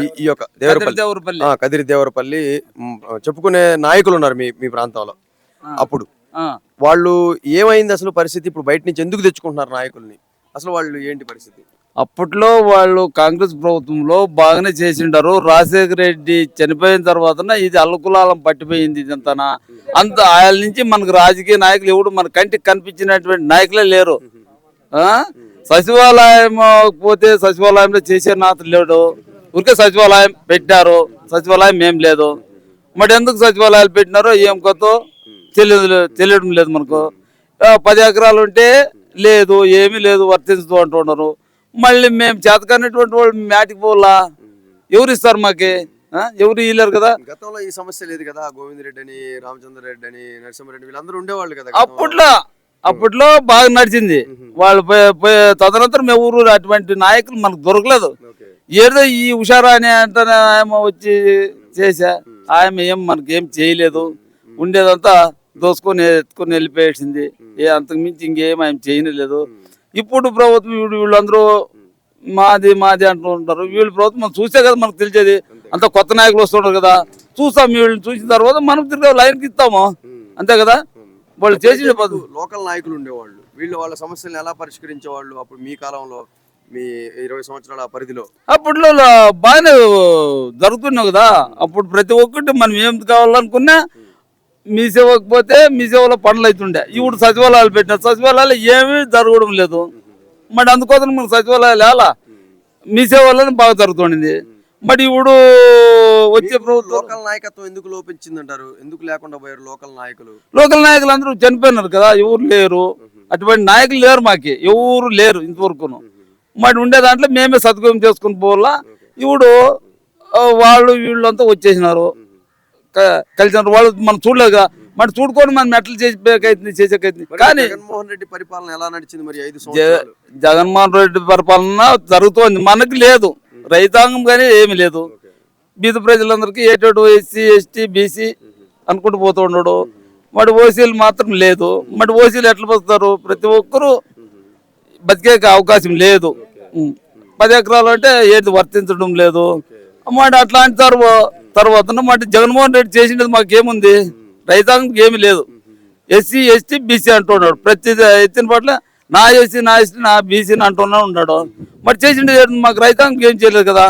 ఈ యొక్క కదిరి దేవరపల్లి చెప్పుకునే నాయకులు ఉన్నారు మీ మీ ప్రాంతంలో. అప్పుడు వాళ్ళు ఏమైంది అసలు పరిస్థితి? ఇప్పుడు బయట నుంచి ఎందుకు తెచ్చుకుంటున్నారు నాయకుల్ని? అసలు వాళ్ళు ఏంటి పరిస్థితి? అప్పట్లో వాళ్ళు కాంగ్రెస్ ప్రభుత్వంలో బాగానే చేసిండారు. రాజశేఖర రెడ్డి చనిపోయిన తర్వాత ఇది అల్లకులాలం పట్టిపోయింది. ఇదంతా అంత ఆయన నుంచి మనకు రాజకీయ నాయకులు ఎవడు మన కంటికి కనిపించినటువంటి నాయకులే లేరు. సచివాలయం పోతే సచివాలయంలో చేసే నాత లేడు. ఊరికే సచివాలయం పెట్టారు, సచివాలయం ఏం లేదు. మరి ఎందుకు సచివాలయాలు పెట్టినారో ఏం కొత్త తెలియడం లేదు మనకు. 10 ఎకరాలు ఉంటే లేదు, ఏమీ లేదు, వర్తించదు అంటున్నారు. మళ్ళీ మేము చేతకనేటువంటి వాళ్ళు మేటికి పోలా, ఎవరు ఇస్తారు మాకి? ఎవరు ఇయ్యలేరు కదా. గతంలో ఈ సమస్య లేదు కదా. గోవిందరెడ్డి అని, రామచంద్ర రెడ్డి అని, నరసింహారెడ్డి వీళ్ళందరూ ఉండేవాళ్ళు కదా అప్పట్లో బాగా నడిచింది. వాళ్ళు తదనంతరం ఎవరు అటువంటి నాయకులు మనకు దొరకలేదు. ఏదో ఈ ఉషారా అని అంటే ఆమె వచ్చి చేసా, ఆమె ఏం మనకేం చేయలేదు. ఉండేదంతా దోసుకొని ఎత్తుకొని వెళ్ళిపోయేసింది. అంతకు మించి ఇంకేం ఆయన చేయలేదు. ఇప్పుడు ప్రభుత్వం వీళ్ళందరూ మాది మాది అంటూ ఉంటారు. వీళ్ళ ప్రభుత్వం మనం చూసే కదా మనకు తెలిసేది. అంత కొత్త నాయకులు వస్తుంటారు కదా, చూస్తాం. వీళ్ళని చూసిన తర్వాత మనం తిరిగి లైన్కి ఇస్తాము, అంతే కదా. వాళ్ళు చేసి లోకల్ నాయకులు ఉండేవాళ్ళు, వీళ్ళు వాళ్ళ సమస్యలను ఎలా పరిష్కరించేవాళ్ళు అప్పుడు మీ కాలంలో, మీ 20 సంవత్సరాల పరిధిలో? అప్పట్లో బాగానే జరుగుతున్నావు కదా. అప్పుడు ప్రతి ఒక్కటి మనం ఏం కావాలనుకున్నా మీ సేవకు పోతే మీ సేవలో పనులు అవుతుండే. ఇప్పుడు సచివాలయాలు పెట్టిన సచివాలయాలు ఏమీ జరగడం లేదు. మరి అందుకోసం మనకు సచివాలయాలు ఎలా మీ సేవలను బాగా జరుగుతుండింది. మరి ఇప్పుడు వచ్చే ప్రభుత్వం లోకల్ నాయకత్వం ఎందుకు లోపించిందంటారు? ఎందుకు లేకుండా పోయారు లోకల్ నాయకులు? లోకల్ నాయకులు అందరూ చనిపోయినారు కదా, ఎవరు లేరు. అటువంటి నాయకులు లేరు, మాకి ఎవరు లేరు ఇంతవరకును. మరి ఉండే దాంట్లో మేమే సద్వినియోగం చేసుకుని పోవాలా. ఇప్పుడు వాళ్ళు వీళ్ళంతా వచ్చేసినారు, కలిసినారు. వాళ్ళు మనం చూడలేదుగా, మరి చూడుకొని మనం మెట్లు చేసేకైతుంది. కానీ జగన్మోహన్ రెడ్డి పరిపాలన ఎలా నడిచింది మరి 5 సంవత్సరాలు? జగన్మోహన్ రెడ్డి పరిపాలన జరుగుతోంది, మనకి లేదు. రైతాంగం కానీ ఏమి లేదు. బీద ప్రజలందరికీ ఏటోడు ఎస్సీ ఎస్టీ బీసీ అనుకుంటూ పోతూ ఉన్నాడు. మరి ఓసీలు మాత్రం లేదు. మరి ఓసీలు ఎట్లా బతుకుతారు? ప్రతి ఒక్కరూ బతికే అవకాశం లేదు. 10 ఎకరాలు అంటే ఏది వర్తించడం లేదు. మరి అట్లాంటి తర్వాత మరి జగన్మోహన్ రెడ్డి చేసినది మాకేముంది? రైతాంగం ఏమి లేదు. ఎస్సీ ఎస్టీ బీసీ అంటున్నాడు. ప్రతి ఎత్తిన పట్ల నా ఎస్సీ నా ఎస్టీ నా బీసీని అంటున్నా ఉన్నాడు. మరి చేసింది మాకు రైతాంగం ఏం చేయలేదు కదా.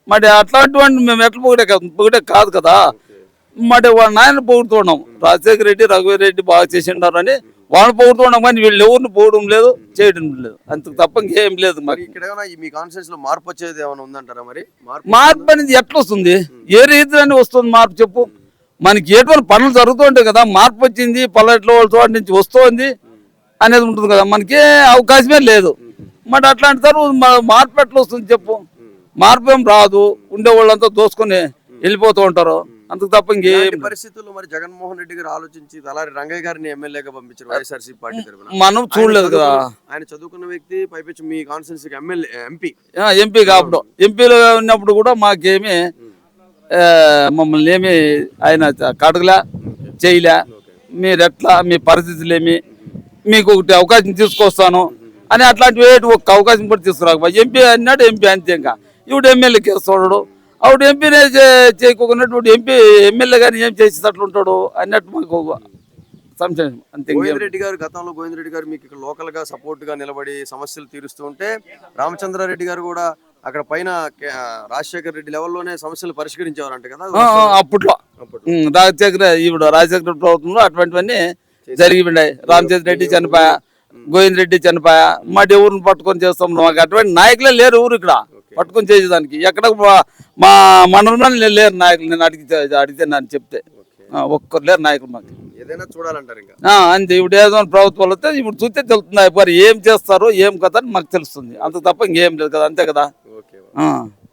మరి అట్లాంటివన్నీ మేము ఎట్లా పొగిడే కాదు కదా. మరి వాళ్ళ నాయన పొగుడుతున్నాం. రాజశేఖర రెడ్డి రఘువీరెడ్డి బాగా చేసిండారు అని వాళ్ళు పొగుడుతున్నాం. కానీ వీళ్ళు ఎవరిని పోవడం లేదు, చేయడం లేదు. అంతకు తప్ప ఇంకేం లేదు. మరి ఇక్కడ మీ కాన్ఫరెన్స్ లో మార్పు వచ్చేది ఏమైనా ఉందంటారా? మరి మార్పు అనేది ఎట్లా వస్తుంది? ఏ రీతిలోనే వస్తుంది మార్పు చెప్పు. మనకి ఎటువంటి పనులు జరుగుతుంటాయి కదా. మార్పు వచ్చింది, పల్లెట్లో వాళ్ళ చోట నుంచి వస్తుంది అనేది ఉంటుంది కదా. మనకి అవకాశమే లేదు. మరి అట్లాంటి తర్వాత మార్పు ఎట్లా వస్తుంది చెప్పు? మార్పు ఏం రాదు. ఉండే వాళ్ళంతా దోసుకొని వెళ్ళిపోతూ ఉంటారు, అంతకు తప్ప ఇంకేం. పరిస్థితుల్లో మరి జగన్మోహన్ రెడ్డి గారు ఆలోచించి తలారి రంగయ్య గారిని ఎమ్మెల్యేగా పంపించారు వైఎస్ఆర్సీపీ పార్టీ తరఫున. మనం చూడలేదు కదా. ఆయన చదువుకున్న వ్యక్తి, పైపెచ్చు మీ కాన్స్టిట్యున్సీకి ఎంపీ కాపుడు. ఎంపీలో ఉన్నప్పుడు కూడా మాకేమీ మమ్మల్ని ఏమి ఆయన కడగలే, చేయలే. మీరు ఎట్లా, మీ పరిస్థితులు ఏమి, మీకు ఒకటి అవకాశం తీసుకొస్తాను అని అట్లాంటివి ఒక్క అవకాశం కూడా తీసుకురాక. ఎంపీ అన్నాడు, ఎంపీ అంతే. ఇంకా ఇప్పుడు ఎమ్మెల్యేకి వేస్తాడు. అప్పుడు ఎంపీనే చేయకున్నట్టు ఎంపీ ఎమ్మెల్యే కానీ ఏం చేసేటట్లు ఉంటాడు అన్నట్టు మాకు సంశయం అంతే. గోవిందరెడ్డి గారు గతంలో గోవిందరెడ్డి గారు మీకు లోకల్ గా సపోర్ట్ గా నిలబడి సమస్యలు తీరుస్తూ ఉంటే, రామచంద్రారెడ్డి గారు కూడా అక్కడ పైన రాజశేఖర రెడ్డి లెవెల్లోనే సమస్యలు పరిష్కరించేవారంట కదా అప్పట్లో. రాజశేఖర ప్రభుత్వంలో అటువంటివన్నీ జరిగిపోయాయి. రామచంద్ర రెడ్డి చనిపోయా, గోవిందరెడ్డి చనిపోయా. మరి ఎవరిని పట్టుకొని చేస్తాం? మాకు అటువంటి నాయకులే లేరు ఎవరు ఇక్కడ పట్టుకొని చేసేదానికి. ఎక్కడ మా మండలంలో లేరు నాయకులు. నేను అడిగితే నన్ను చెప్తే ఒక్కరు లేరు నాయకులు మాకు. ఏదైనా చూడాలంటారు ఇంకా అంతే. ఇప్పుడు ఏదో ప్రభుత్వాలు వస్తే ఇప్పుడు చూస్తే తెలుస్తుంది. ఏం చేస్తారో ఏం కదా అని మాకు తెలుస్తుంది, అంత తప్ప ఇంకేం లేదు కదా. అంతే కదా.